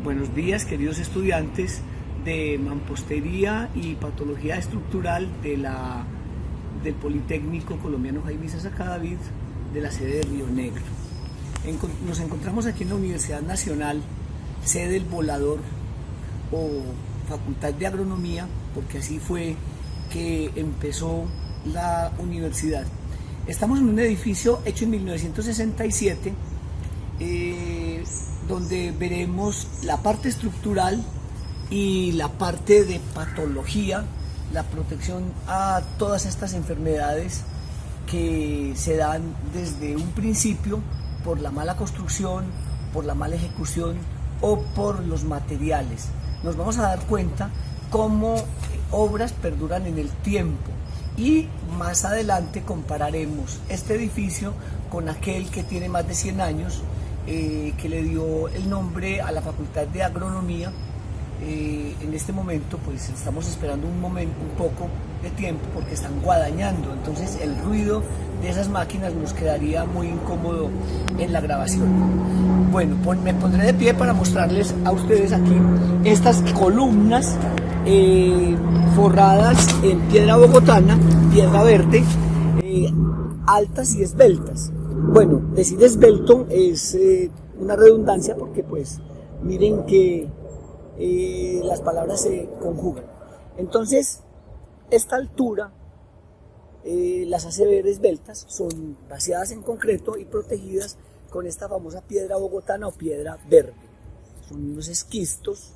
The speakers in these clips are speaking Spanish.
Buenos días, queridos estudiantes de Mampostería y Patología Estructural del Politécnico Colombiano Jaime Isaza Cadavid, de la sede de Río Negro. Nos encontramos aquí en la Universidad Nacional, sede del Volador o Facultad de Agronomía, porque así fue que empezó la universidad. Estamos en un edificio hecho en 1967, donde veremos la parte estructural y la parte de patología, la protección a todas estas enfermedades que se dan desde un principio por la mala construcción, por la mala ejecución o por los materiales. Nos vamos a dar cuenta cómo obras perduran en el tiempo y más adelante compararemos este edificio con aquel que tiene más de 100 años, que le dio el nombre a la Facultad de Agronomía. En este momento pues estamos esperando un poco de tiempo porque están guadañando, entonces el ruido de esas máquinas nos quedaría muy incómodo en la grabación. Bueno, me pondré de pie para mostrarles a ustedes aquí estas columnas forradas en piedra bogotana, piedra verde, altas y esbeltas. Bueno, decir esbelto es una redundancia porque pues miren que las palabras se conjugan. Entonces, esta altura las hace ver esbeltas, son vaciadas en concreto y protegidas con esta famosa piedra bogotana o piedra verde. Son unos esquistos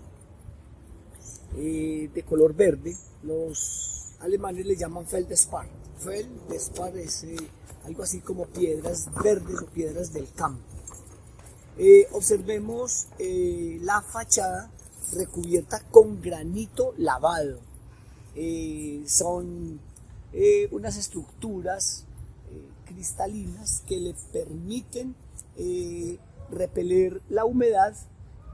de color verde. Los alemanes le llaman Feldspar. Feldspar es algo así como piedras verdes o piedras del campo. Observemos la fachada recubierta con granito lavado. Son unas estructuras cristalinas que le permiten repeler la humedad,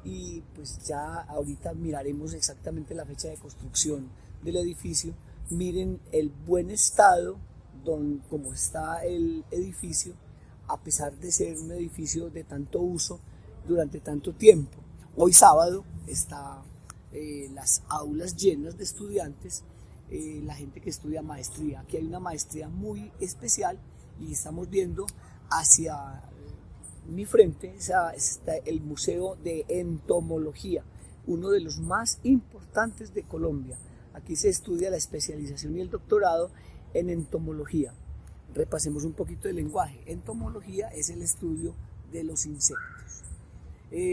y pues ya ahorita miraremos exactamente la fecha de construcción del edificio. Miren el buen estado como está el edificio, a pesar de ser un edificio de tanto uso durante tanto tiempo. Hoy sábado está las aulas llenas de estudiantes, la gente que estudia maestría. Aquí hay una maestría muy especial y estamos viendo hacia mi frente está el Museo de Entomología, uno de los más importantes de Colombia. Aquí se estudia la especialización y el doctorado en entomología. Repasemos un poquito el lenguaje. Entomología es el estudio de los insectos.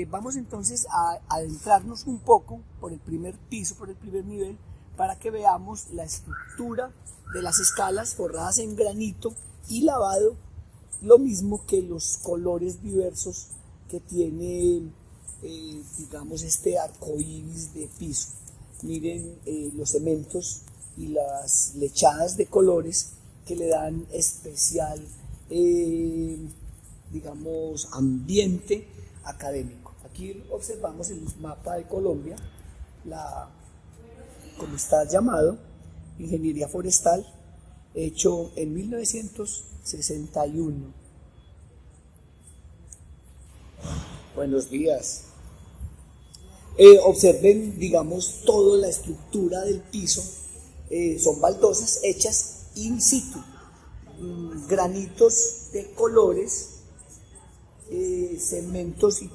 Vamos entonces a adentrarnos un poco por el primer piso, por el primer nivel, para que veamos la estructura de las escalas forradas en granito y lavado, lo mismo que los colores diversos que tiene, digamos, este arcoíris de piso. Miren los cementos y las lechadas de colores que le dan especial, digamos, ambiente académico. Aquí observamos el mapa de Colombia, como está llamado, Ingeniería Forestal, hecho en 1961. Buenos días. Observen, digamos, toda la estructura del piso. Son baldosas hechas in situ, granitos de colores, cementos y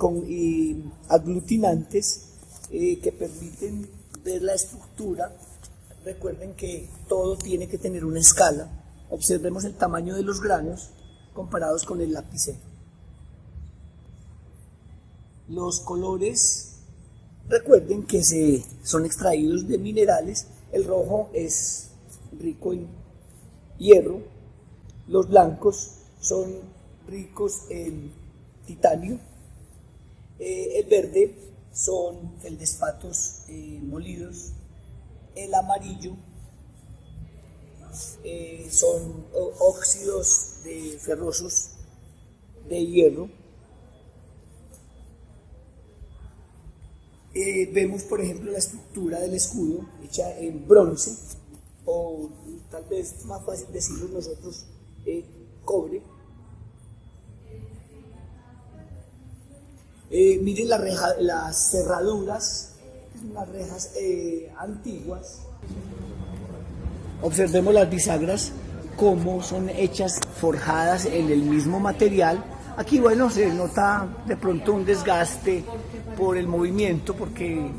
aglutinantes que permiten ver la estructura. Recuerden que todo tiene que tener una escala. Observemos el tamaño de los granos comparados con el lapicero. Los colores, recuerden que son extraídos de minerales. El rojo es rico en hierro, los blancos son ricos en titanio, el verde son feldespatos molidos, el amarillo son óxidos ferrosos de hierro. Vemos, por ejemplo, la estructura del escudo hecha en bronce, o tal vez más fácil decirlo nosotros, cobre. Miren las cerraduras, unas rejas antiguas. Observemos las bisagras, cómo son hechas, forjadas en el mismo material. Aquí, bueno, se nota de pronto un desgaste por el movimiento, porque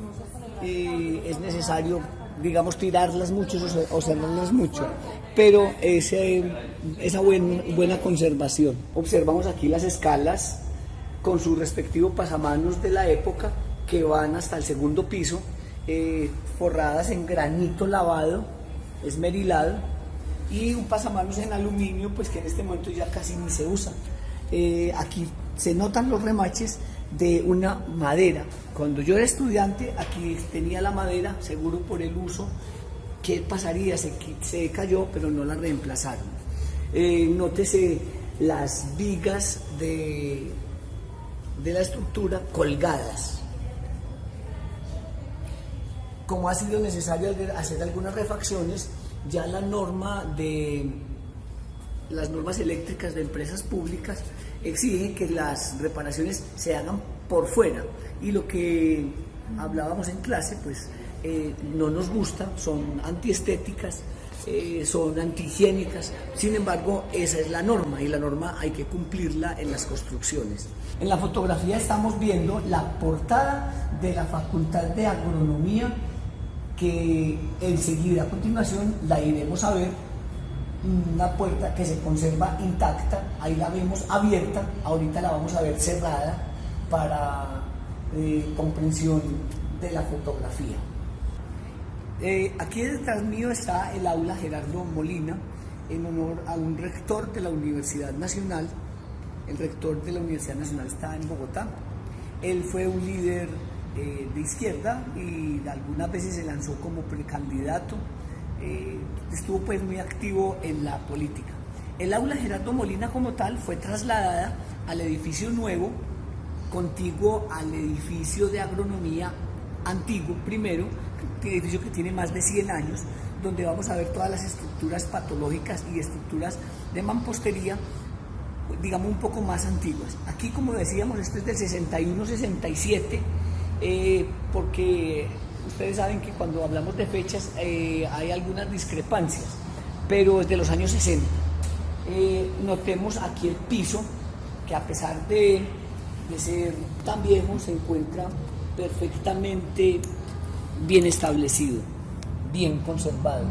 es necesario, digamos, tirarlas mucho o cerrarlas mucho, pero esa buena conservación. Observamos aquí las escalas con su respectivo pasamanos de la época, que van hasta el segundo piso, forradas en granito lavado, esmerilado, y un pasamanos en aluminio, pues que en este momento ya casi ni se usa. Aquí se notan los remaches de una madera. Cuando yo era estudiante, aquí tenía la madera, seguro por el uso. ¿Qué pasaría? Se cayó, pero no la reemplazaron. Nótese las vigas de la estructura colgadas. Como ha sido necesario hacer algunas refacciones, ya las normas eléctricas de empresas públicas exigen que las reparaciones se hagan por fuera, y lo que hablábamos en clase, pues no nos gusta, son antiestéticas, son antihigiénicas. Sin embargo, esa es la norma, y la norma hay que cumplirla en las construcciones. En la fotografía estamos viendo la portada de la Facultad de Agronomía, que enseguida, a continuación, la iremos a ver. Una puerta que se conserva intacta, ahí la vemos abierta, ahorita la vamos a ver cerrada para comprensión de la fotografía. Aquí detrás mío está el aula Gerardo Molina, en honor a un rector de la Universidad Nacional. El rector de la Universidad Nacional está en Bogotá. Él fue un líder de izquierda y algunas veces se lanzó como precandidato. Estuvo pues muy activo en la política. El aula Gerardo Molina como tal fue trasladada al edificio nuevo, contiguo al edificio de agronomía antiguo primero, edificio que tiene más de 100 años, donde vamos a ver todas las estructuras patológicas y estructuras de mampostería, digamos, un poco más antiguas. Aquí, como decíamos, esto es del 61-67, porque ustedes saben que cuando hablamos de fechas hay algunas discrepancias, pero es de los años 60. Notemos aquí el piso, que a pesar de ser tan viejo, se encuentra perfectamente bien establecido, bien conservado.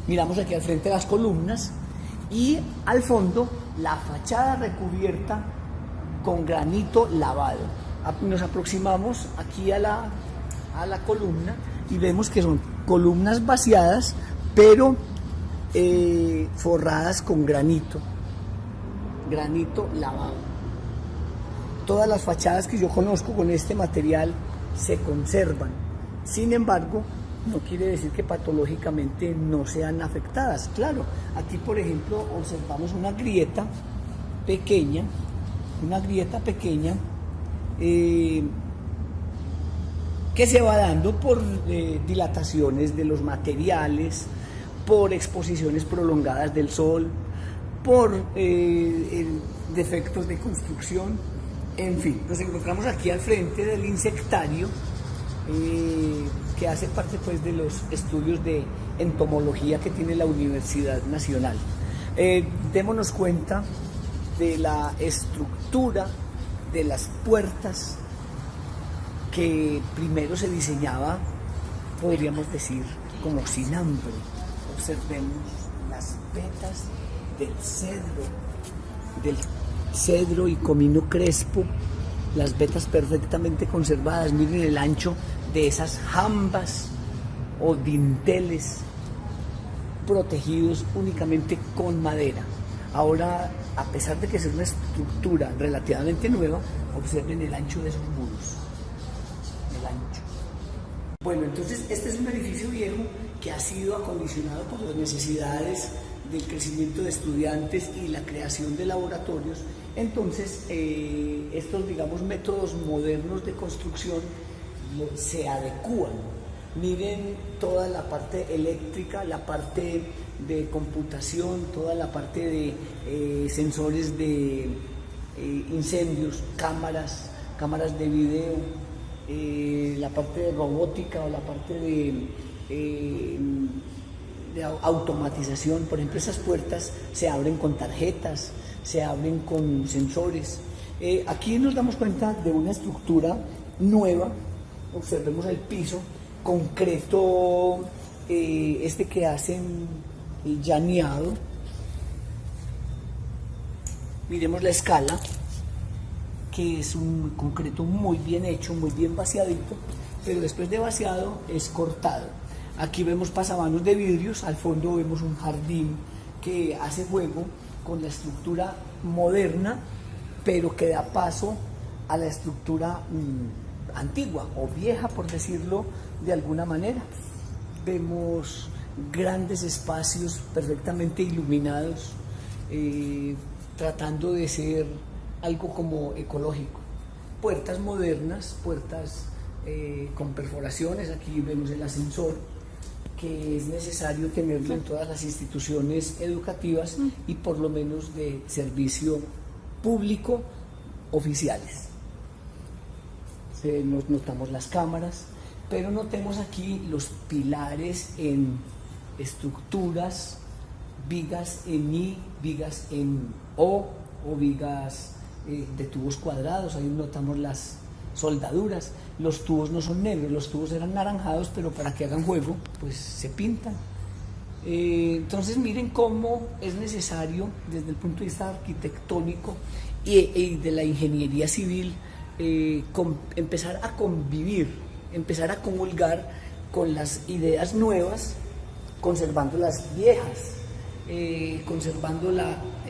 Miramos aquí al frente las columnas y al fondo la fachada recubierta con granito lavado. Nos aproximamos aquí a la columna y vemos que son columnas vaciadas, pero forradas con granito lavado. Todas las fachadas que yo conozco con este material se conservan. Sin embargo, no quiere decir que patológicamente no sean afectadas. Claro, aquí por ejemplo observamos una grieta pequeña, que se va dando por dilataciones de los materiales, por exposiciones prolongadas del sol, por defectos de construcción. En fin, nos encontramos aquí al frente del insectario, que hace parte pues de los estudios de entomología que tiene la Universidad Nacional. Démonos cuenta de la estructura de las puertas, que primero se diseñaba, podríamos decir, como sin hambre. Observemos las vetas del cedro y comino crespo, las vetas perfectamente conservadas. Miren el ancho de esas jambas o dinteles protegidos únicamente con madera. Ahora, a pesar de que es una estructura relativamente nueva, observen el ancho de esos muros. El ancho. Bueno, entonces este es un edificio viejo que ha sido acondicionado por las necesidades del crecimiento de estudiantes y la creación de laboratorios. Entonces, estos, digamos, métodos modernos de construcción se adecúan. Miren toda la parte eléctrica, la parte de computación, toda la parte de sensores de incendios, cámaras de video, la parte de robótica o la parte de automatización. Por ejemplo, esas puertas se abren con tarjetas, se abren con sensores. Aquí nos damos cuenta de una estructura nueva. Observemos el piso, concreto que hacen llaneado. Miremos la escala, que es un concreto muy bien hecho, muy bien vaciadito, pero después de vaciado es cortado. Aquí vemos pasamanos de vidrios, al fondo vemos un jardín que hace juego con la estructura moderna, pero que da paso a la estructura antigua o vieja, por decirlo de alguna manera. Vemos grandes espacios perfectamente iluminados, tratando de ser algo como ecológico. Puertas modernas, puertas con perforaciones. Aquí vemos el ascensor, que es necesario tenerlo en todas las instituciones educativas y por lo menos de servicio público oficiales. Notamos las cámaras, pero notemos aquí los pilares en estructuras, vigas en I, vigas en O vigas de tubos cuadrados. Ahí notamos las soldaduras. Los tubos no son negros, los tubos eran naranjados, pero para que hagan juego pues se pintan. Entonces miren cómo es necesario desde el punto de vista arquitectónico y de la ingeniería civil empezar a convivir, empezar a comulgar con las ideas nuevas, conservando las viejas,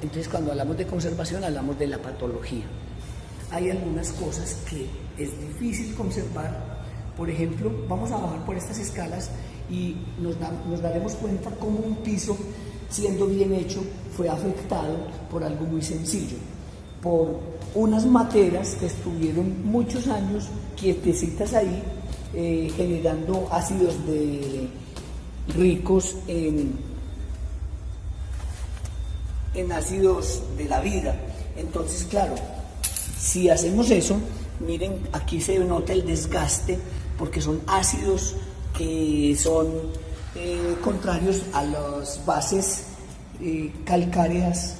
entonces cuando hablamos de conservación hablamos de la patología. Hay algunas cosas que es difícil conservar. Por ejemplo, vamos a bajar por estas escalas y nos daremos cuenta cómo un piso, siendo bien hecho, fue afectado por algo muy sencillo, por unas materas que estuvieron muchos años quietecitas ahí, generando ácidos ricos en ácidos de la vida. Entonces, claro, si hacemos eso, miren, aquí se nota el desgaste, porque son ácidos que son contrarios a las bases calcáreas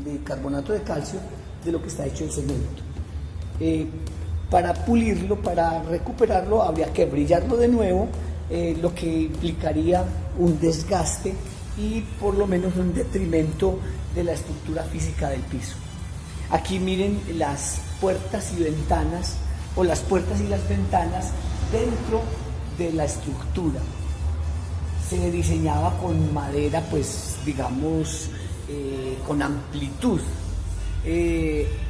de carbonato de calcio de lo que está hecho el cemento. Para pulirlo, para recuperarlo, habría que brillarlo de nuevo, lo que implicaría un desgaste y por lo menos un detrimento de la estructura física del piso. Aquí miren las puertas y ventanas, o las puertas y las ventanas dentro de la estructura. Se diseñaba con madera, pues digamos, con amplitud.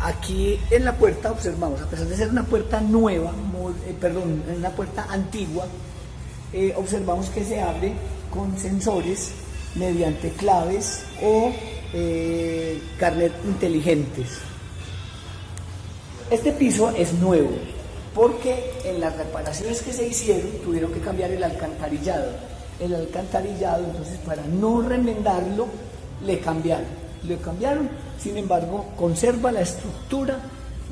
Aquí en la puerta observamos, a pesar de ser una puerta nueva, una puerta antigua, observamos que se abre con sensores mediante claves o carnet inteligentes. Este piso es nuevo porque en las reparaciones que se hicieron tuvieron que cambiar el alcantarillado. Entonces, para no remendarlo, le cambiaron. Sin embargo, conserva la estructura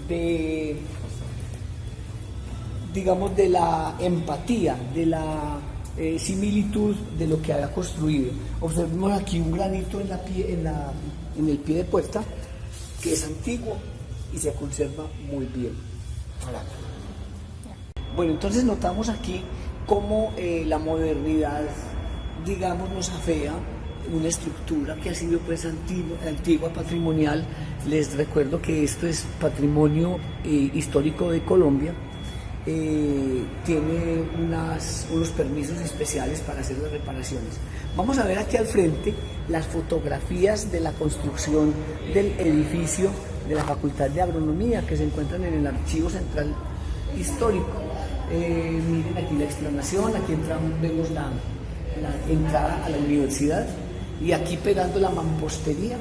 de la empatía, de la similitud de lo que había construido. Observemos aquí un granito en el pie de puerta, que es antiguo y se conserva muy bien. Bueno, entonces notamos aquí cómo la modernidad, digamos, nos afea una estructura que ha sido pues antigua, patrimonial. Les recuerdo que esto es patrimonio histórico de Colombia. Tiene unos permisos especiales para hacer las reparaciones. Vamos a ver aquí al frente las fotografías de la construcción del edificio de la Facultad de Agronomía, que se encuentran en el Archivo Central Histórico. Miren aquí la explanación, aquí vemos la entrada a la universidad, y aquí pegando la mampostería.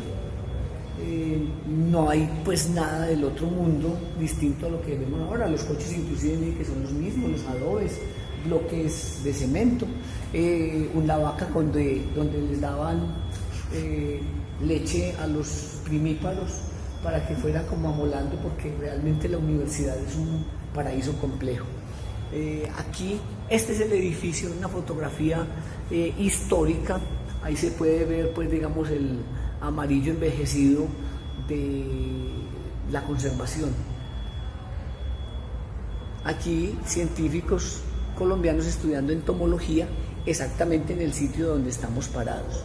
No hay pues nada del otro mundo distinto a lo que vemos ahora. Los coches inclusive que son los mismos, los adobes, bloques de cemento, una vaca donde les daban leche a los primíparos para que fuera como amolando, porque realmente la universidad es un paraíso complejo. Aquí, este es el edificio, una fotografía histórica. Ahí se puede ver, pues, digamos, el amarillo envejecido de la conservación. Aquí, científicos colombianos estudiando entomología, exactamente en el sitio donde estamos parados.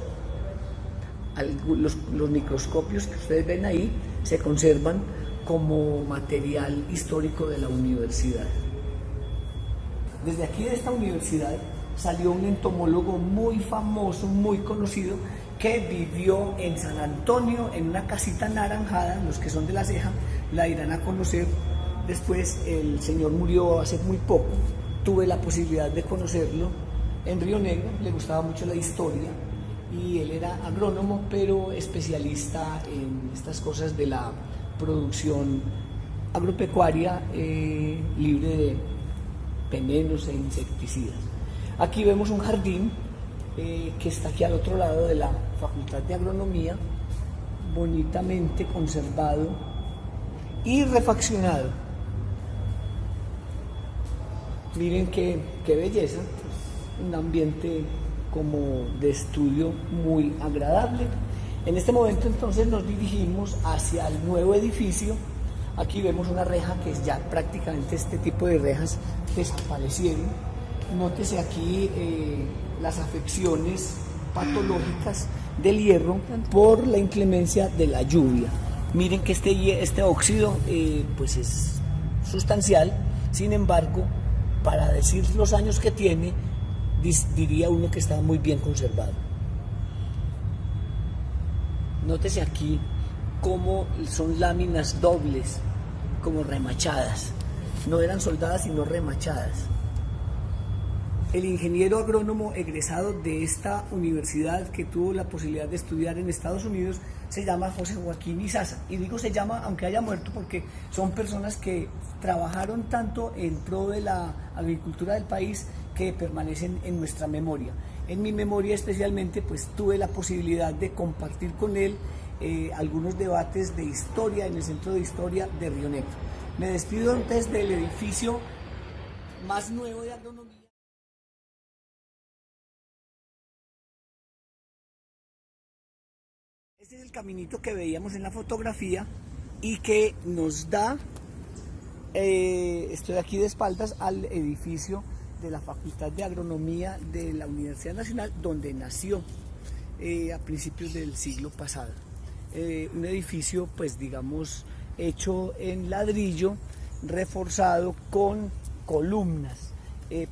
Los microscopios que ustedes ven ahí se conservan como material histórico de la universidad. Desde aquí de esta universidad salió un entomólogo muy famoso, muy conocido, que vivió en San Antonio en una casita anaranjada. Los que son de La Ceja la irán a conocer. Después el señor murió hace muy poco, tuve la posibilidad de conocerlo en Río Negro, le gustaba mucho la historia y él era agrónomo, pero especialista en estas cosas de la producción agropecuaria libre de venenos e insecticidas. Aquí vemos un jardín que está aquí al otro lado de la Facultad de Agronomía, bonitamente conservado y refaccionado. Miren qué belleza, un ambiente como de estudio muy agradable. En este momento entonces nos dirigimos hacia el nuevo edificio. Aquí vemos una reja que ya prácticamente este tipo de rejas desaparecieron. Nótese aquí las afecciones patológicas del hierro por la inclemencia de la lluvia. Miren que este óxido pues es sustancial, sin embargo, para decir los años que tiene, diría uno que está muy bien conservado. Nótese aquí cómo son láminas dobles, como remachadas. No eran soldadas, sino remachadas. El ingeniero agrónomo egresado de esta universidad, que tuvo la posibilidad de estudiar en Estados Unidos, se llama José Joaquín Izaza. Y digo se llama aunque haya muerto, porque son personas que trabajaron tanto en pro de la agricultura del país que permanecen en nuestra memoria. En mi memoria especialmente, pues tuve la posibilidad de compartir con él algunos debates de historia en el Centro de Historia de Río Negro. Me despido antes del edificio más nuevo de agronomía. Este es el caminito que veíamos en la fotografía y que nos da, estoy aquí de espaldas al edificio de la Facultad de Agronomía de la Universidad Nacional, donde nació a principios del siglo pasado. Un edificio, pues digamos, hecho en ladrillo, reforzado con columnas,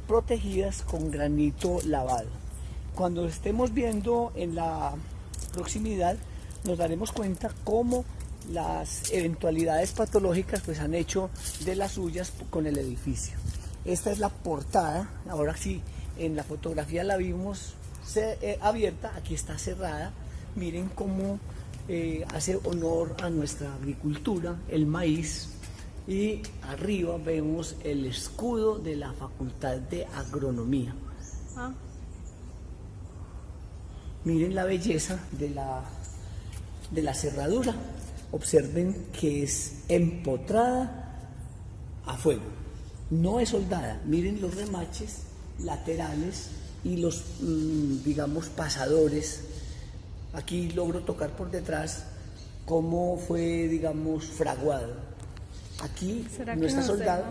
protegidas con granito lavado. Cuando estemos viendo en la proximidad, nos daremos cuenta cómo las eventualidades patológicas pues han hecho de las suyas con el edificio. Esta es la portada. Ahora sí, en la fotografía la vimos abierta, aquí está cerrada. Miren cómo hace honor a nuestra agricultura, el maíz, y arriba vemos el escudo de la Facultad de Agronomía. Miren la belleza de la cerradura. Observen que es empotrada a fuego, no es soldada. Miren los remaches laterales y los, digamos, pasadores. Aquí logro tocar por detrás cómo fue, digamos, fraguado. Aquí no está soldado.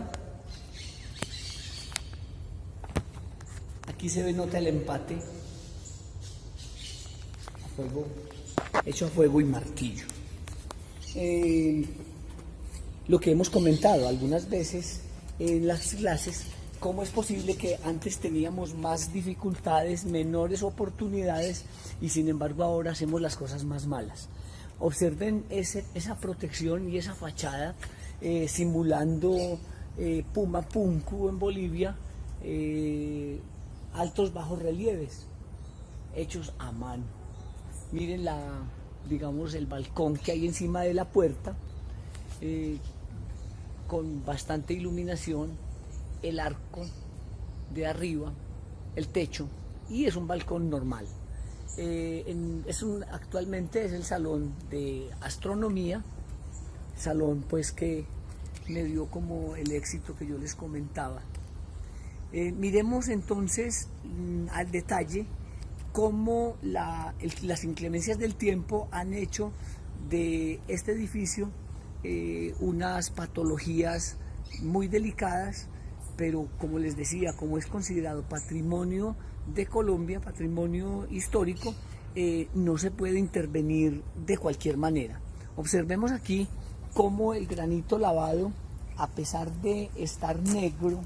Aquí se ve, nota el empate. Fuego, hecho a fuego y martillo. Lo que hemos comentado algunas veces en las clases, cómo es posible que antes teníamos más dificultades, menores oportunidades, y sin embargo ahora hacemos las cosas más malas. Observen esa protección y esa fachada simulando Pumapunku en Bolivia, altos bajos relieves hechos a mano. Miren digamos, el balcón que hay encima de la puerta, con bastante iluminación, el arco de arriba, el techo, y es un balcón normal. Actualmente es el salón de astronomía, salón pues que me dio como el éxito que yo les comentaba. Miremos entonces al detalle cómo las inclemencias del tiempo han hecho de este edificio unas patologías muy delicadas, pero como les decía, como es considerado patrimonio de Colombia, patrimonio histórico, no se puede intervenir de cualquier manera. Observemos aquí cómo el granito lavado, a pesar de estar negro,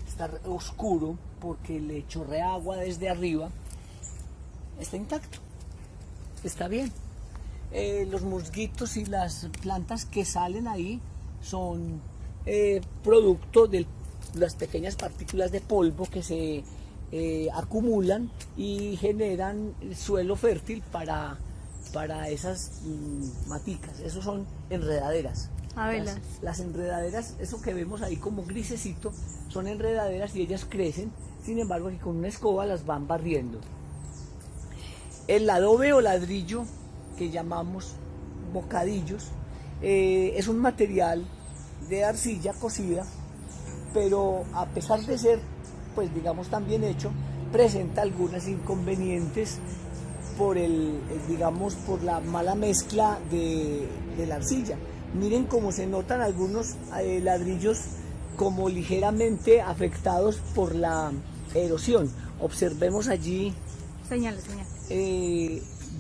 estar oscuro, porque le chorrea agua desde arriba, está intacto, está bien. Los musguitos y las plantas que salen ahí son producto de las pequeñas partículas de polvo que se acumulan y generan suelo fértil para esas maticas. Esos son enredaderas. Abelas. Las enredaderas, eso que vemos ahí como grisecito, son enredaderas y ellas crecen, sin embargo aquí con una escoba las van barriendo. El adobe o ladrillo, que llamamos bocadillos, es un material de arcilla cocida, pero a pesar de ser, pues digamos, tan bien hecho, presenta algunos inconvenientes por digamos, por la mala mezcla de la arcilla. Miren cómo se notan algunos ladrillos como ligeramente afectados por la erosión. Observemos allí, Señale.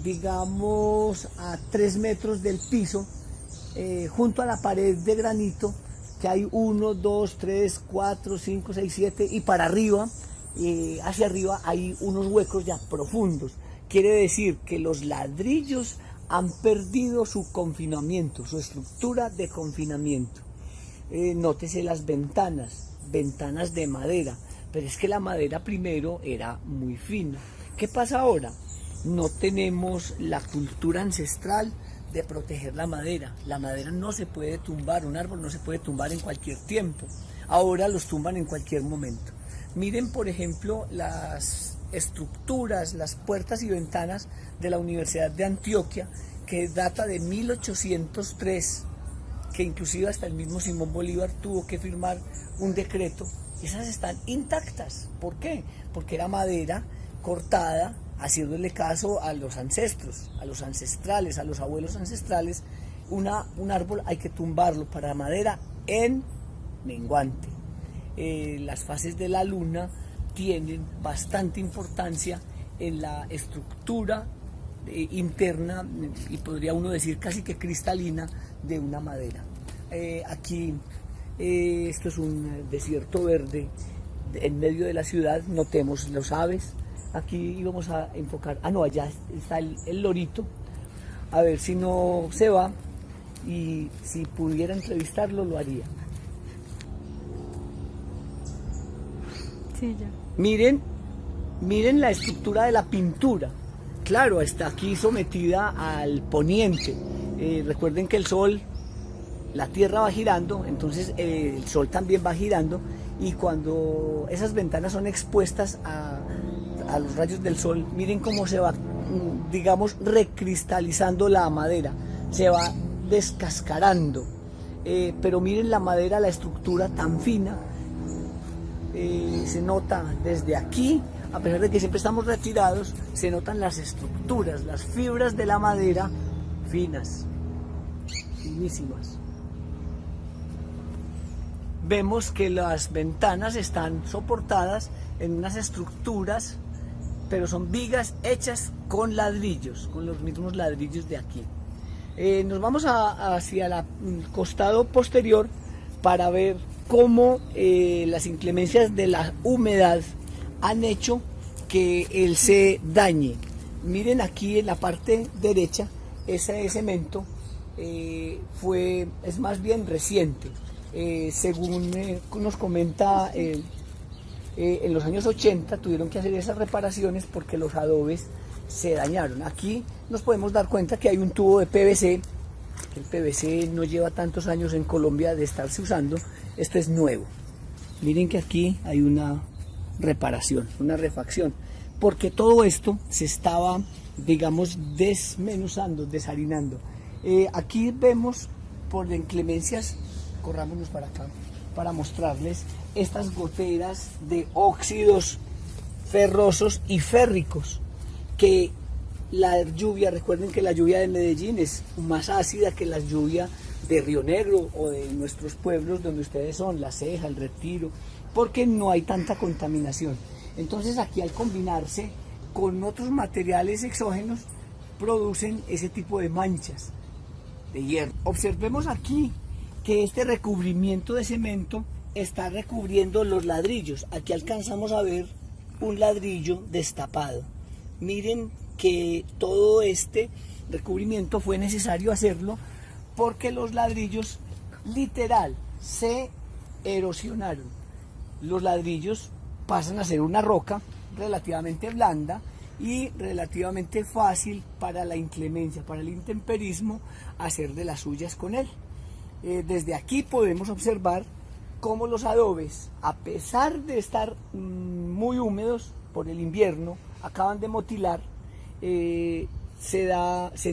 digamos, a 3 metros del piso, junto a la pared de granito, que hay 1, 2, 3, 4, 5, 6, 7, y para arriba, hacia arriba hay unos huecos ya profundos. Quiere decir que los ladrillos han perdido su confinamiento, su estructura de confinamiento. Nótese las ventanas de madera, pero es que la madera primero era muy fina. ¿Qué pasa ahora? No tenemos la cultura ancestral de proteger la madera. La madera no se puede tumbar, un árbol no se puede tumbar en cualquier tiempo. Ahora los tumban en cualquier momento. Miren, por ejemplo, las estructuras, las puertas y ventanas de la Universidad de Antioquia, que data de 1803, que inclusive hasta el mismo Simón Bolívar tuvo que firmar un decreto. Esas están intactas. ¿Por qué? Porque era madera cortada, haciéndole caso a los ancestros, a los ancestrales, a los abuelos ancestrales. Un árbol hay que tumbarlo para madera en menguante. Las fases de la luna tienen bastante importancia en la estructura interna, y podría uno decir casi que cristalina, de una madera. Aquí esto es un desierto verde en medio de la ciudad. Notemos los aves. Aquí íbamos a enfocar, no, allá está el lorito, a ver si no se va, y si pudiera entrevistarlo lo haría. Sí, ya. Miren la estructura de la pintura. Claro, está aquí sometida al poniente. Recuerden que el sol, la tierra va girando, entonces el sol también va girando, y cuando esas ventanas son expuestas a los rayos del sol, miren cómo se va, digamos, recristalizando la madera, se va descascarando. Pero miren la madera, la estructura tan fina. Se nota desde aquí, a pesar de que siempre estamos retirados, se notan las estructuras, las fibras de la madera finas, finísimas. Vemos que las ventanas están soportadas en unas estructuras, pero son vigas hechas con ladrillos, con los mismos ladrillos de aquí. Nos vamos hacia el costado posterior para ver cómo las inclemencias de la humedad han hecho que él se dañe. Miren aquí en la parte derecha, ese cemento es más bien reciente. Según nos comenta, en los años 80 tuvieron que hacer esas reparaciones porque los adobes se dañaron. Aquí nos podemos dar cuenta que hay un tubo de PVC. El PVC no lleva tantos años en Colombia de estarse usando. Esto es nuevo. Miren que aquí hay una reparación, una refacción, porque todo esto se estaba, digamos, desmenuzando, desharinando. Aquí vemos por inclemencias, corrámonos para acá, para mostrarles estas goteras de óxidos ferrosos y férricos que la lluvia, recuerden que la lluvia de Medellín es más ácida que la lluvia de Río Negro o de nuestros pueblos donde ustedes son, La Ceja, El Retiro, porque no hay tanta contaminación. Entonces aquí al combinarse con otros materiales exógenos producen ese tipo de manchas de hierro. Observemos aquí que este recubrimiento de cemento está recubriendo los ladrillos. Aquí alcanzamos a ver un ladrillo destapado. Miren que todo este recubrimiento fue necesario hacerlo porque los ladrillos literal se erosionaron. Los ladrillos pasan a ser una roca relativamente blanda y relativamente fácil para la inclemencia, para el intemperismo, hacer de las suyas con él. Desde aquí podemos observar cómo los adobes, a pesar de estar muy húmedos por el invierno, acaban de motilar, se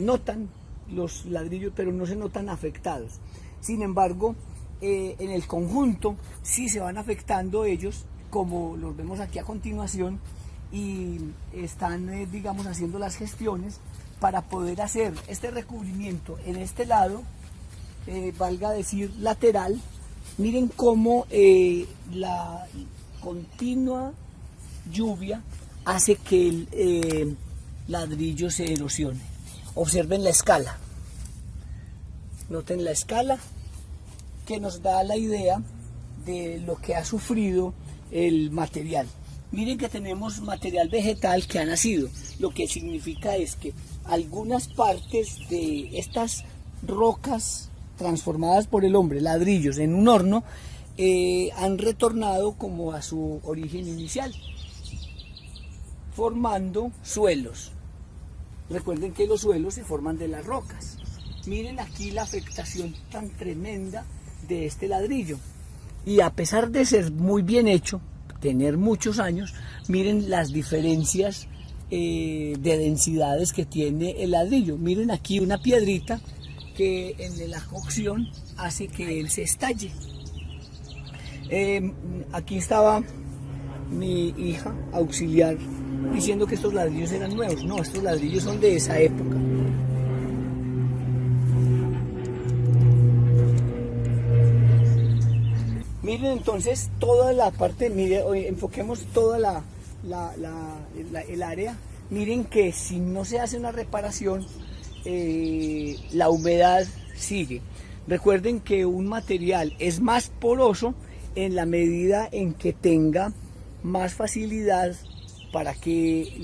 notan los ladrillos, pero no se notan afectados. Sin embargo, en el conjunto sí se van afectando ellos, como los vemos aquí a continuación, y están, digamos, haciendo las gestiones para poder hacer este recubrimiento en este lado, valga decir lateral. Miren cómo la continua lluvia hace que el ladrillo se erosione. Observen la escala, noten la escala que nos da la idea de lo que ha sufrido el material. Miren que tenemos material vegetal que ha nacido, lo que significa es que algunas partes de estas rocas transformadas por el hombre, ladrillos en un horno, han retornado como a su origen inicial, formando suelos. Recuerden que los suelos se forman de las rocas. Miren aquí la afectación tan tremenda de este ladrillo. Y a pesar de ser muy bien hecho, tener muchos años, miren las diferencias de densidades que tiene el ladrillo. Miren aquí una piedrita que en la cocción hace que él se estalle. Aquí estaba mi hija auxiliar diciendo que estos ladrillos eran nuevos. No, estos ladrillos son de esa época. Miren entonces toda la parte, miren, enfoquemos toda el área. Miren que si no se hace una reparación, la humedad sigue. Recuerden que un material es más poroso en la medida en que tenga más facilidad para que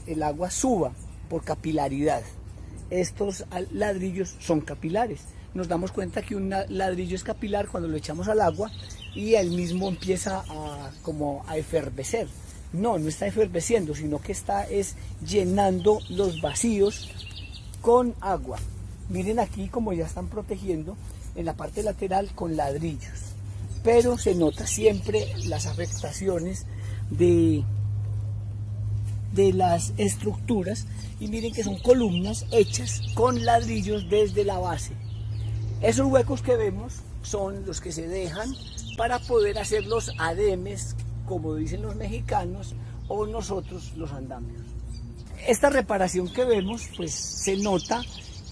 el agua suba por capilaridad. Estos ladrillos son capilares. Nos damos cuenta que un ladrillo es capilar cuando lo echamos al agua y él mismo empieza como a efervecer. No está eferveciendo, sino que está llenando los vacíos con agua. Miren aquí como ya están protegiendo en la parte lateral con ladrillos, pero se nota siempre las afectaciones de las estructuras, y miren que son columnas hechas con ladrillos desde la base. Esos huecos que vemos son los que se dejan para poder hacer los ademes, como dicen los mexicanos, o nosotros los andamios. Esta reparación que vemos, pues se nota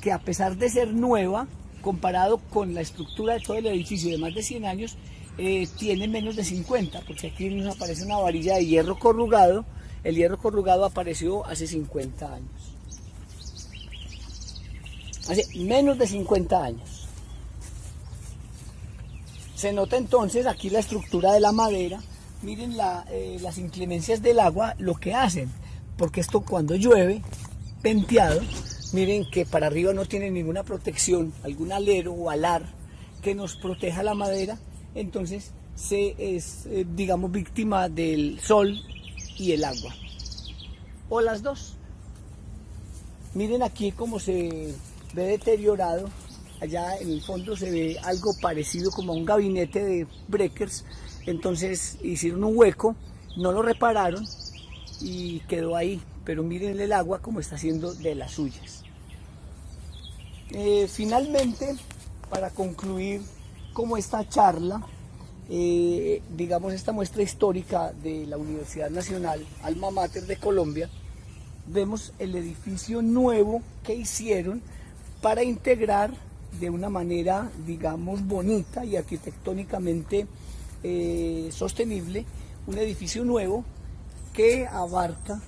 que a pesar de ser nueva, comparado con la estructura de todo el edificio de más de 100 años, tiene menos de 50, porque aquí nos aparece una varilla de hierro corrugado. El hierro corrugado apareció hace 50 años. Hace menos de 50 años. Se nota entonces aquí la estructura de la madera. Miren las inclemencias del agua, lo que hacen, porque esto cuando llueve, penteado, miren que para arriba no tiene ninguna protección, algún alero o alar que nos proteja la madera, entonces es, digamos, víctima del sol y el agua, o las dos. Miren aquí cómo se ve deteriorado. Allá en el fondo se ve algo parecido como a un gabinete de breakers. Entonces hicieron un hueco, no lo repararon y quedó ahí. Pero miren el agua como está haciendo de las suyas. Finalmente, para concluir como esta charla, digamos esta muestra histórica de la Universidad Nacional, Alma Mater de Colombia, vemos el edificio nuevo que hicieron para integrar de una manera, digamos, bonita y arquitectónicamente sostenible, un edificio nuevo que abarca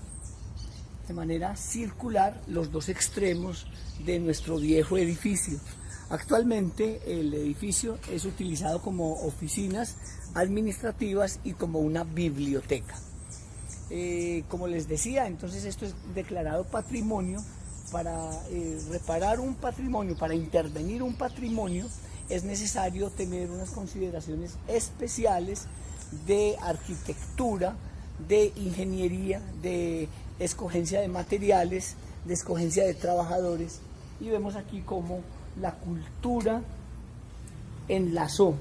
de manera circular los dos extremos de nuestro viejo edificio. Actualmente el edificio es utilizado como oficinas administrativas y como una biblioteca. Como les decía, entonces esto es declarado patrimonio. Para reparar un patrimonio, para intervenir un patrimonio, es necesario tener unas consideraciones especiales de arquitectura, de ingeniería, de escogencia de materiales, de escogencia de trabajadores, y vemos aquí cómo la cultura enlazó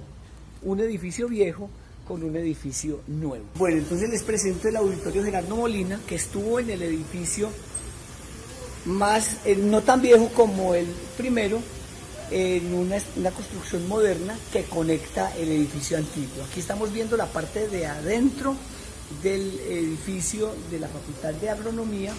un edificio viejo con un edificio nuevo. Bueno, entonces les presento el Auditorio Gerardo Molina, que estuvo en el edificio más, no tan viejo como el primero, en una construcción moderna que conecta el edificio antiguo. Aquí estamos viendo la parte de adentro del edificio de la Facultad de Agronomía,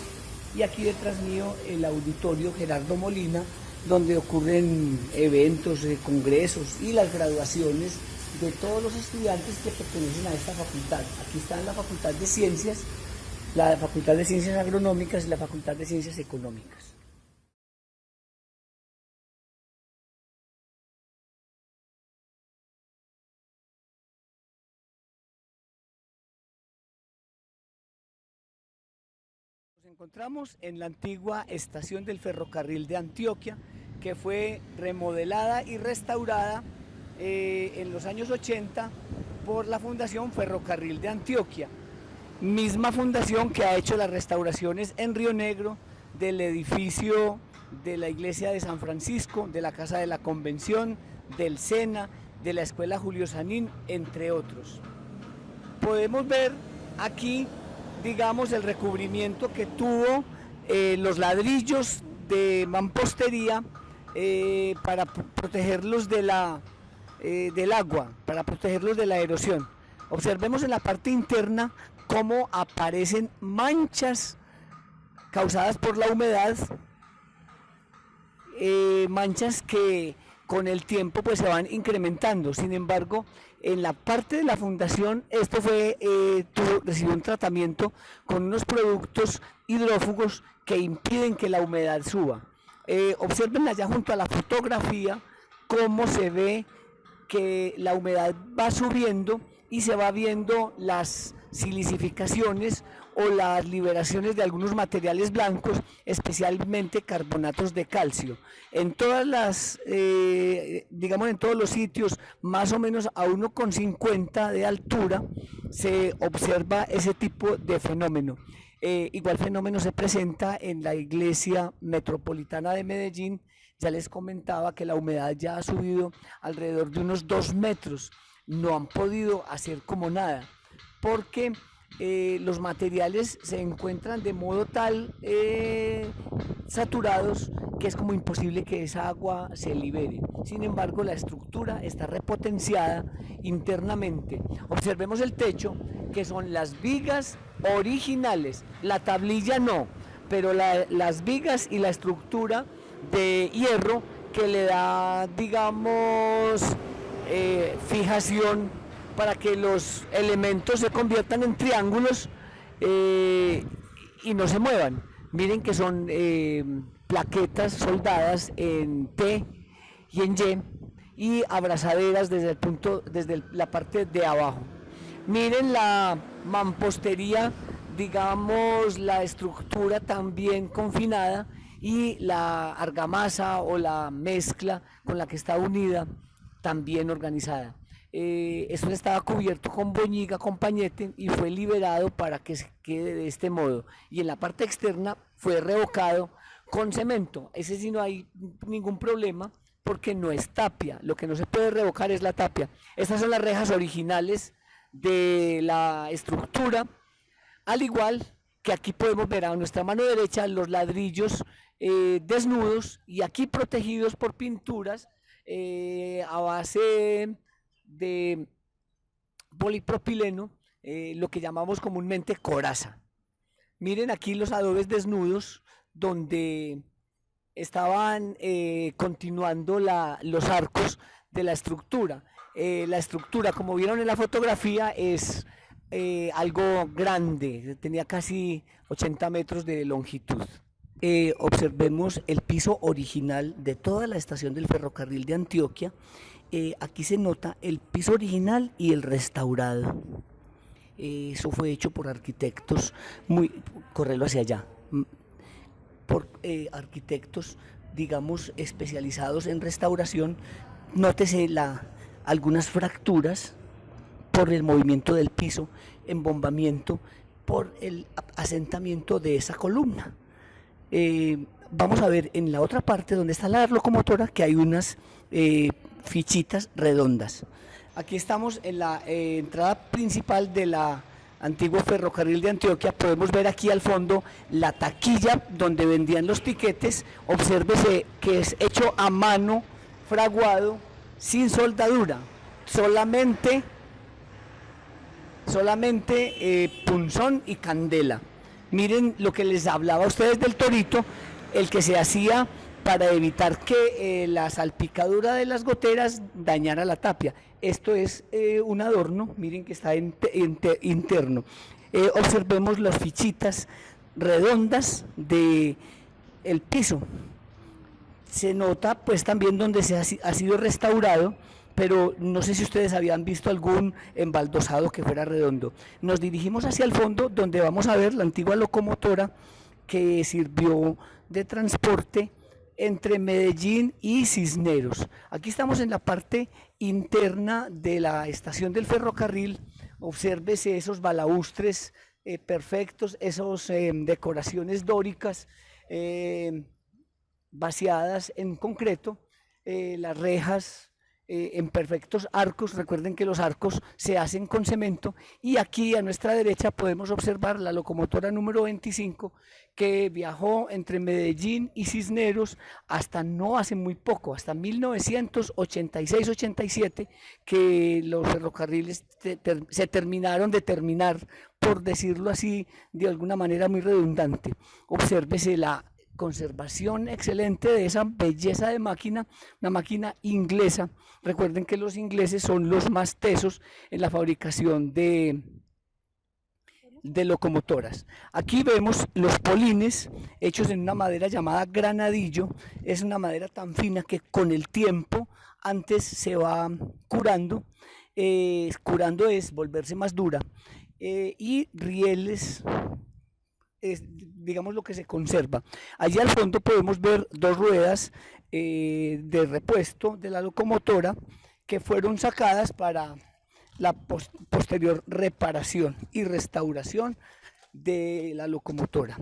y aquí detrás mío el Auditorio Gerardo Molina, donde ocurren eventos, congresos y las graduaciones de todos los estudiantes que pertenecen a esta facultad. Aquí está la Facultad de Ciencias, la Facultad de Ciencias Agronómicas y la Facultad de Ciencias Económicas. Nos encontramos en la antigua estación del ferrocarril de Antioquia, que fue remodelada y restaurada en los años 80 por la Fundación Ferrocarril de Antioquia. Misma fundación que ha hecho las restauraciones en Río Negro del edificio de la iglesia de San Francisco, de la Casa de la Convención, del SENA, de la Escuela Julio Sanín, entre otros. Podemos ver aquí, digamos, el recubrimiento que tuvo los ladrillos de mampostería para protegerlos del agua, para protegerlos de la erosión. Observemos en la parte interna cómo aparecen manchas causadas por la humedad, manchas que con el tiempo pues se van incrementando. Sin embargo, en la parte de la fundación esto recibió un tratamiento con unos productos hidrófugos que impiden que la humedad suba. Observen allá junto a la fotografía cómo se ve que la humedad va subiendo y se va viendo las silicificaciones o las liberaciones de algunos materiales blancos, especialmente carbonatos de calcio. En todas las, digamos en todos los sitios, más o menos a 1,50 de altura, se observa ese tipo de fenómeno. Igual fenómeno se presenta en la iglesia metropolitana de Medellín. Ya les comentaba que la humedad ya ha subido alrededor de unos 2 metros. No han podido hacer como nada, porque los materiales se encuentran de modo tal saturados que es como imposible que esa agua se libere. Sin embargo, la estructura está repotenciada internamente. Observemos el techo, que son las vigas originales, la tablilla no, pero las vigas y la estructura de hierro que le da, digamos, fijación para que los elementos se conviertan en triángulos y no se muevan. Miren que son plaquetas soldadas en T y en Y abrazaderas desde la parte de abajo. Miren la mampostería, digamos, la estructura también confinada, y la argamasa o la mezcla con la que está unida también organizada. Esto estaba cubierto con boñiga, con pañete, y fue liberado para que se quede de este modo. Y en la parte externa fue revocado con cemento. Ese sí no hay ningún problema porque no es tapia. Lo que no se puede revocar es la tapia. Estas son las rejas originales de la estructura, al igual que aquí podemos ver a nuestra mano derecha los ladrillos desnudos y aquí protegidos por pinturas a base de polipropileno, lo que llamamos comúnmente coraza. Miren aquí los adobes desnudos donde estaban continuando los arcos de la estructura. La estructura, como vieron en la fotografía, es algo grande, tenía casi 80 metros de longitud. Observemos el piso original de toda la estación del ferrocarril de Antioquia. Aquí se nota el piso original y el restaurado. Eso fue hecho por arquitectos, correrlo hacia allá, por arquitectos, digamos, especializados en restauración. Nótese algunas fracturas por el movimiento del piso, embombamiento, por el asentamiento de esa columna. Vamos a ver en la otra parte donde está la locomotora que hay unas fichitas redondas. Aquí estamos en la entrada principal de la antiguo ferrocarril de Antioquia. Podemos ver aquí al fondo la taquilla donde vendían los tiquetes. Obsérvese que es hecho a mano, fraguado, sin soldadura, solamente punzón y candela. Miren lo que les hablaba a ustedes del torito, el que se hacía para evitar que la salpicadura de las goteras dañara la tapia. Esto es un adorno, miren que está interno. Observemos las fichitas redondas del piso. Se nota pues también donde ha sido restaurado, pero no sé si ustedes habían visto algún embaldosado que fuera redondo. Nos dirigimos hacia el fondo, donde vamos a ver la antigua locomotora que sirvió de transporte entre Medellín y Cisneros. Aquí estamos en la parte interna de la estación del ferrocarril. Obsérvese esos balaustres perfectos, esas decoraciones dóricas vaciadas en concreto, las rejas en perfectos arcos. Recuerden que los arcos se hacen con cemento, y aquí a nuestra derecha podemos observar la locomotora número 25 que viajó entre Medellín y Cisneros hasta no hace muy poco, hasta 1986-87, que los ferrocarriles se terminaron de terminar, por decirlo así, de alguna manera muy redundante. Obsérvese la conservación excelente de esa belleza de máquina, una máquina inglesa. Recuerden que los ingleses son los más tesos en la fabricación de locomotoras. Aquí vemos los polines hechos en una madera llamada granadillo. Es una madera tan fina que con el tiempo antes se va curando. Curando es volverse más dura. Y rieles, digamos, lo que se conserva. Allí al fondo podemos ver dos ruedas de repuesto de la locomotora que fueron sacadas para la posterior reparación y restauración de la locomotora.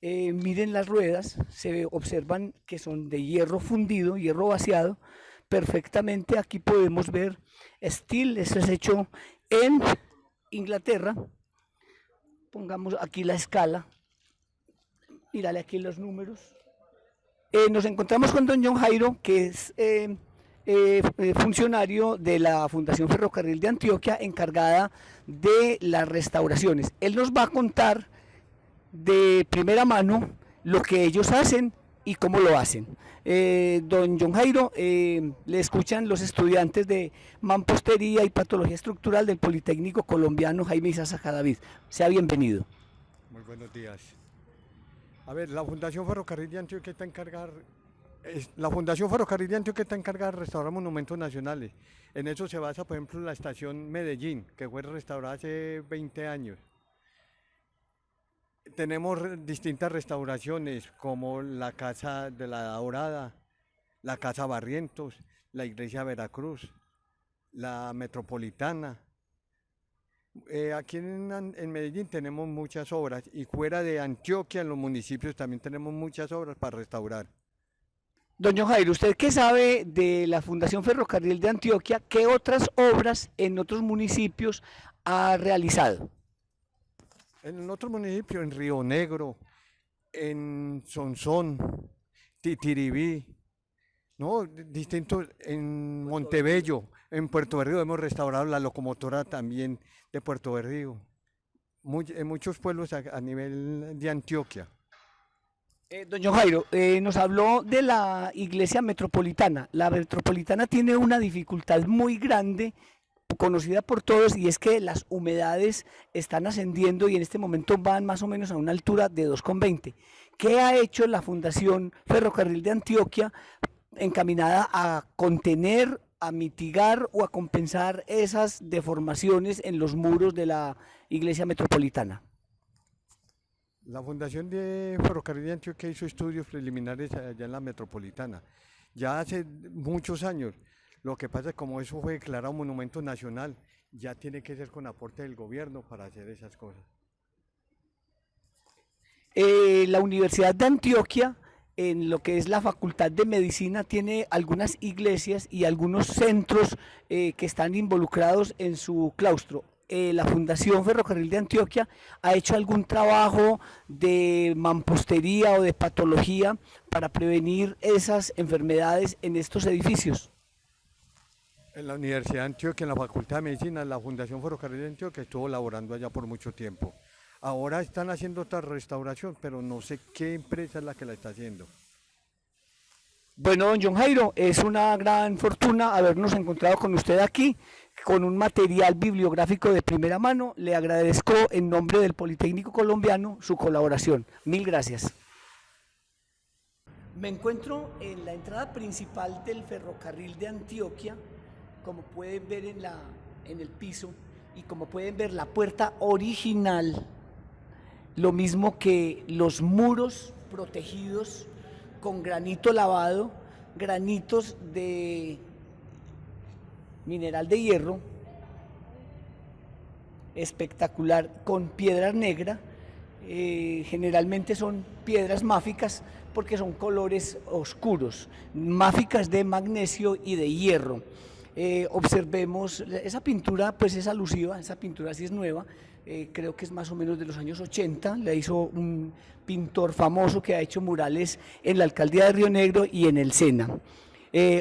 Miren las ruedas, se observan que son de hierro fundido, hierro vaciado perfectamente. Aquí podemos ver steel, esto es hecho en Inglaterra. Pongamos aquí la escala, mírale aquí los números. Nos encontramos con don John Jairo, que es funcionario de la Fundación Ferrocarril de Antioquia, encargada de las restauraciones. Él nos va a contar de primera mano lo que ellos hacen y cómo lo hacen. Don John Jairo, le escuchan los estudiantes de Mampostería y Patología Estructural del Politécnico Colombiano Jaime Isaza Cadavid. Sea bienvenido. Muy buenos días. A ver, la Fundación Ferrocarril de Antioquia está encargada de restaurar monumentos nacionales. En eso se basa, por ejemplo, la estación Medellín, que fue restaurada hace 20 años. Tenemos distintas restauraciones, como la Casa de la Dorada, la Casa Barrientos, la Iglesia Veracruz, la Metropolitana. Aquí en Medellín tenemos muchas obras, y fuera de Antioquia, en los municipios, también tenemos muchas obras para restaurar. Doña Jairo, ¿usted qué sabe de la Fundación Ferrocarril de Antioquia? ¿Qué otras obras en otros municipios ha realizado? En otros municipios, en Río Negro, en Sonsón, Titiribí, ¿no? Distintos, en Montebello, en Puerto Berrío hemos restaurado la locomotora también de Puerto Berrío, en muchos pueblos a nivel de Antioquia. Don John Jairo, nos habló de la iglesia metropolitana. La metropolitana tiene una dificultad muy grande, conocida por todos, y es que las humedades están ascendiendo y en este momento van más o menos a una altura de 2,20. ¿Qué ha hecho la Fundación Ferrocarril de Antioquia encaminada a contener, a mitigar o a compensar esas deformaciones en los muros de la iglesia metropolitana? La Fundación de Ferrocarril de Antioquia hizo estudios preliminares allá en la metropolitana, ya hace muchos años. Lo que pasa es que como eso fue declarado monumento nacional, ya tiene que ser con aporte del gobierno para hacer esas cosas. La Universidad de Antioquia, en lo que es la Facultad de Medicina, tiene algunas iglesias y algunos centros que están involucrados en su claustro. La Fundación Ferrocarril de Antioquia ha hecho algún trabajo de mampostería o de patología para prevenir esas enfermedades en estos edificios. En la Universidad de Antioquia, en la Facultad de Medicina, la Fundación Ferrocarril de Antioquia estuvo laborando allá por mucho tiempo. Ahora están haciendo otra restauración, pero no sé qué empresa es la que la está haciendo. Bueno, don John Jairo, es una gran fortuna habernos encontrado con usted aquí, con un material bibliográfico de primera mano. Le agradezco en nombre del Politécnico Colombiano su colaboración. Mil gracias. Me encuentro en la entrada principal del ferrocarril de Antioquia, como pueden ver en el piso, y como pueden ver la puerta original, lo mismo que los muros protegidos con granito lavado, granitos de mineral de hierro, espectacular, con piedra negra, generalmente son piedras máficas porque son colores oscuros, máficas de magnesio y de hierro. Observemos, esa pintura pues es alusiva, esa pintura sí es nueva, creo que es más o menos de los años 80, la hizo un pintor famoso que ha hecho murales en la alcaldía de Río Negro y en el Sena.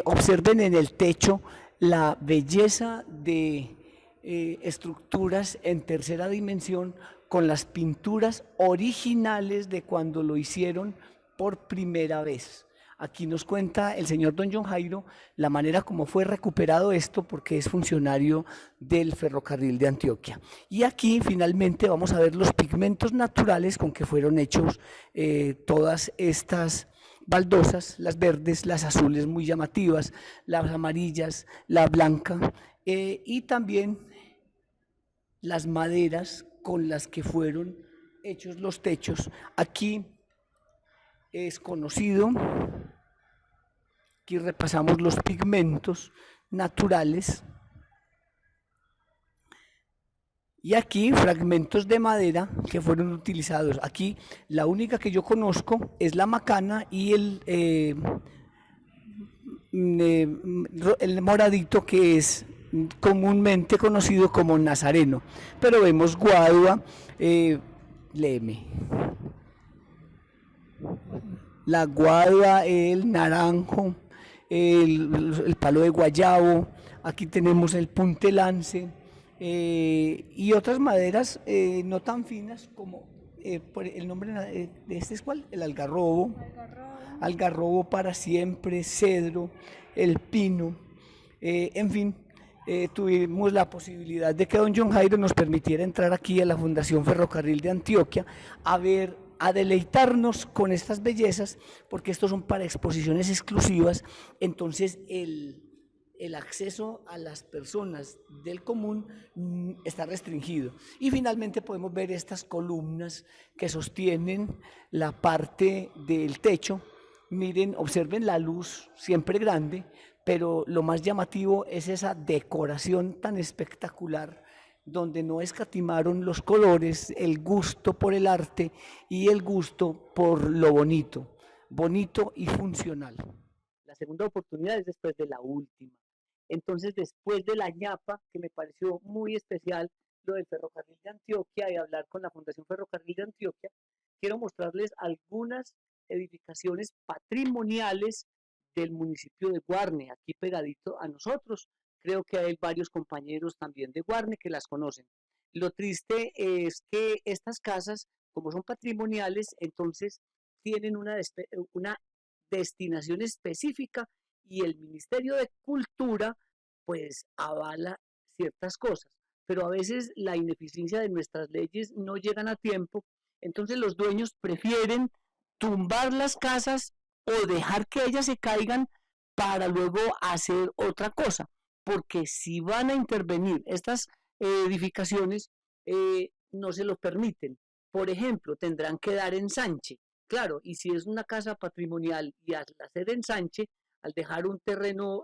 Observen en el techo la belleza de estructuras en tercera dimensión con las pinturas originales de cuando lo hicieron por primera vez. Aquí nos cuenta el señor don John Jairo la manera como fue recuperado esto, porque es funcionario del ferrocarril de Antioquia. Y aquí finalmente vamos a ver los pigmentos naturales con que fueron hechos todas estas baldosas, las verdes, las azules muy llamativas, las amarillas, la blanca, y también las maderas con las que fueron hechos los techos. Aquí es conocido, aquí repasamos los pigmentos naturales, y aquí fragmentos de madera que fueron utilizados. Aquí la única que yo conozco es la macana y el moradito, que es comúnmente conocido como nazareno, pero vemos guadua, léeme, la guadua, el naranjo, el palo de guayabo, aquí tenemos el puntelance, y otras maderas no tan finas como, por el nombre de este es ¿cuál? El algarrobo, algarrobo para siempre, cedro, el pino, en fin. Tuvimos la posibilidad de que don John Jairo nos permitiera entrar aquí a la Fundación Ferrocarril de Antioquia a deleitarnos con estas bellezas, porque estos son para exposiciones exclusivas. Entonces el acceso a las personas del común está restringido. Y finalmente podemos ver estas columnas que sostienen la parte del techo. Miren, observen la luz, siempre grande, pero lo más llamativo es esa decoración tan espectacular, donde no escatimaron los colores, el gusto por el arte y el gusto por lo bonito, bonito y funcional. La segunda oportunidad es después de la última. Entonces, después de la ñapa, que me pareció muy especial, lo del ferrocarril de Antioquia, y hablar con la Fundación Ferrocarril de Antioquia, quiero mostrarles algunas edificaciones patrimoniales del municipio de Guarne, aquí pegadito a nosotros. Creo que hay varios compañeros también de Guarne que las conocen. Lo triste es que estas casas, como son patrimoniales, entonces tienen una destinación específica y el Ministerio de Cultura pues avala ciertas cosas, pero a veces la ineficiencia de nuestras leyes no llegan a tiempo, entonces los dueños prefieren tumbar las casas o dejar que ellas se caigan para luego hacer otra cosa, porque si van a intervenir estas edificaciones, no se lo permiten. Por ejemplo, tendrán que dar ensanche. Claro, y si es una casa patrimonial y al hacer ensanche, al dejar un terreno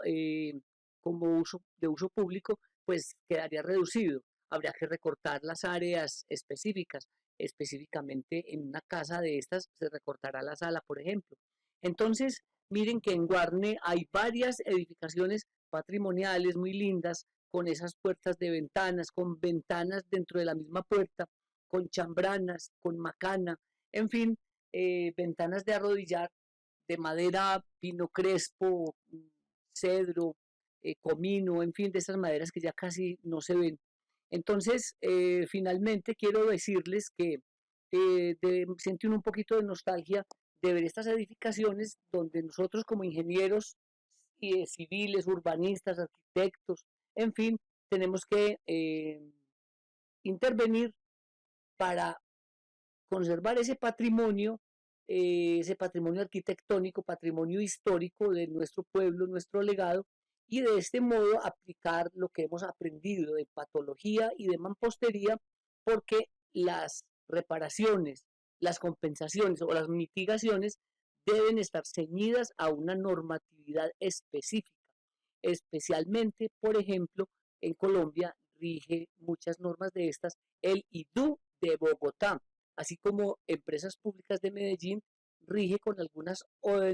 como de uso público, pues quedaría reducido. Habría que recortar las áreas específicas. Específicamente en una casa de estas se recortará la sala, por ejemplo. Entonces, miren que en Guarne hay varias edificaciones patrimoniales muy lindas, con esas puertas de ventanas, con ventanas dentro de la misma puerta, con chambranas, con macana, en fin, ventanas de arrodillar de madera, pino crespo, cedro, comino, en fin, de esas maderas que ya casi no se ven. Entonces, finalmente quiero decirles que siento un poquito de nostalgia de ver estas edificaciones donde nosotros como ingenieros civiles, urbanistas, arquitectos, en fin, tenemos que intervenir para conservar ese patrimonio arquitectónico, patrimonio histórico de nuestro pueblo, nuestro legado, y de este modo aplicar lo que hemos aprendido de patología y de mampostería, porque las reparaciones, las compensaciones o las mitigaciones deben estar ceñidas a una normatividad específica. Especialmente, por ejemplo, en Colombia rige muchas normas de estas el IDU de Bogotá, así como empresas públicas de Medellín rige con algunas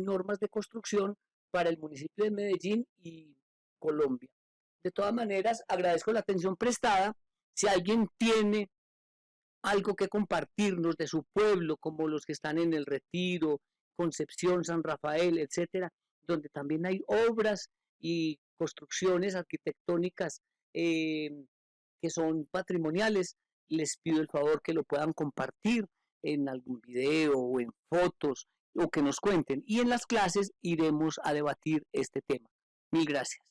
normas de construcción para el municipio de Medellín y Colombia. De todas maneras, agradezco la atención prestada. Si alguien tiene algo que compartirnos de su pueblo, como los que están en El Retiro, Concepción, San Rafael, etcétera, donde también hay obras y construcciones arquitectónicas que son patrimoniales, les pido el favor que lo puedan compartir en algún video o en fotos o que nos cuenten. Y en las clases iremos a debatir este tema. Mil gracias.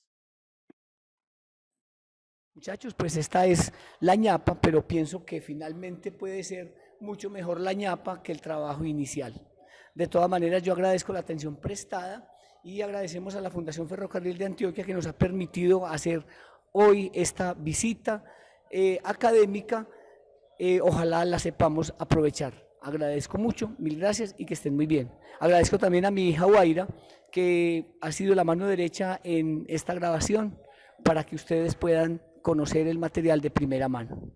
Muchachos, pues esta es la ñapa, pero pienso que finalmente puede ser mucho mejor la ñapa que el trabajo inicial. De todas maneras, yo agradezco la atención prestada y agradecemos a la Fundación Ferrocarril de Antioquia que nos ha permitido hacer hoy esta visita académica. Ojalá la sepamos aprovechar. Agradezco mucho, mil gracias y que estén muy bien. Agradezco también a mi hija Guaira, que ha sido la mano derecha en esta grabación para que ustedes puedan conocer el material de primera mano.